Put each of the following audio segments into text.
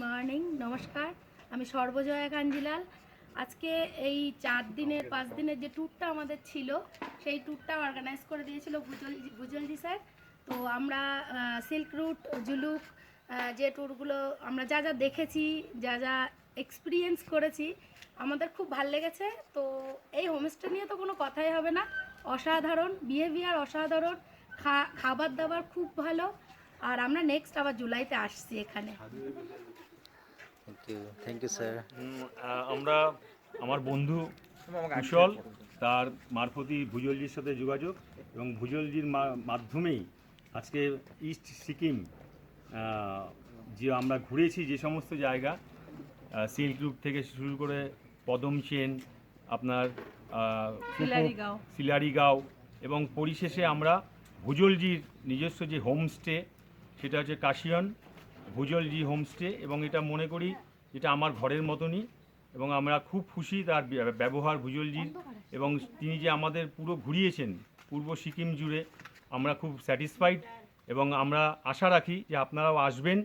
Morning, নমস্কার। আমি সর্বজয়া কাঞ্জিলাল। আজকে এই 4 দিনের 5 দিনের যে ট্যুরটা আমাদের ছিল, সেই ট্যুরটা অর্গানাইজ করে দিয়েছিল ভুজলজি স্যার। তো আমরা সিল্ক রুট, জুলুক, যে ট্যুরগুলো আমরা যা যা দেখেছি, যা যা এক্সপিরিয়েন্স করেছি, আমাদের খুব ভালো লেগেছে। তো এই হোমস্টে নিয়ে তো কোনো কথাই হবে না। অসাধারণ বিহেভিয়ার, অসাধারণ খাবার দাবার খুব ভালো। আর আমরা নেক্সট আবার জুলাইতে আসছি এখানে। Thank you sir. আমরা আমার বন্ধু কুশল তার মারফতই ভুজলজির সাথে যোগাযোগ এবং ভুজলজির মাধ্যমেই আজকে ইস্ট সিকিম যে আমরা ঘুরেছি, যে সমস্ত জায়গা সিল্ক রুট থেকে শুরু করে পদমচেন, আপনার সিলারিগাঁও এবং পরিশেষে আমরা ভুজলজির নিজস্ব যে হোমস্টে, সেটা হচ্ছে কাশিয়ন ভুজলজি হোমস্টে, এবং এটা মনে করি যেটা আমার ঘরের মতনই, এবং আমরা খুব খুশি তার ব্যবহার ভুজলজির, এবং তিনি যে আমাদের পুরো ঘুরিয়েছেন পূর্ব সিকিম জুড়ে, আমরা খুব স্যাটিসফাইড। এবং আমরা আশা রাখি যে আপনারাও আসবেন,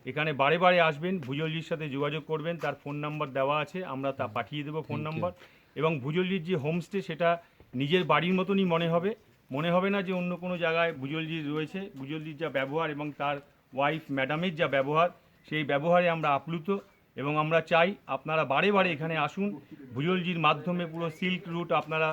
এখানে বারে বারে আসবেন, ভুজলজির সাথে যোগাযোগ করবেন, তার ফোন নাম্বার দেওয়া আছে, আমরা তা পাঠিয়ে দেবো ফোন নাম্বার। এবং ভুজলজির যে হোমস্টে সেটা নিজের বাড়ির মতনই মনে হবে না যে অন্য কোনো জায়গায় ভুজলজির রয়েছে। ভুজলজির যা ব্যবহার এবং তার ওয়াইফ ম্যাডামের যা ব্যবহার, সেই ব্যবহারে আমরা আপ্লুত, এবং আমরা চাই আপনারা বারে বারে এখানে আসুন, ভুজলজির মাধ্যমে পুরো সিল্ক রুট আপনারা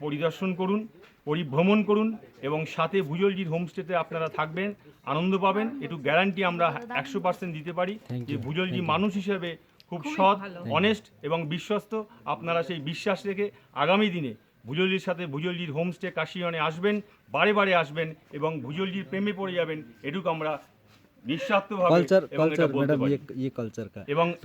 পরিদর্শন করুন, পরিভ্রমণ করুন, এবং সাথে ভুজলজির হোমস্টেতে আপনারা থাকবেন, আনন্দ পাবেন। একটু গ্যারান্টি আমরা 100% দিতে পারি যে ভুজলজি মানুষ হিসেবে খুব সৎ, অনেস্ট এবং বিশ্বস্ত। আপনারা সেই বিশ্বাস রেখে আগামী দিনে ভুজলজির সাথে ভুজলজির হোমস্টে কাশিয়নে আসবেন, বারে বারে আসবেন, এবং ভুজলজির প্রেমে পড়ে যাবেন, এটুকু আমরা নিঃস্বার্থভাবে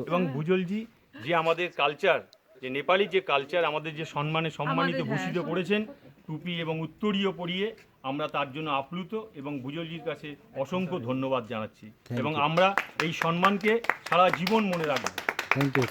এবং ভুজলজি যে আমাদের কালচার, যে নেপালি যে কালচার, আমাদের যে সম্মানিত ভূষিত করেছেন টুপি এবং উত্তরীয় পরিয়ে, আমরা তার জন্য আপ্লুত এবং ভুজলজির কাছে অসংখ্য ধন্যবাদ জানাচ্ছি, এবং আমরা এই সম্মানকে সারা জীবন মনে রাখব। Thank you.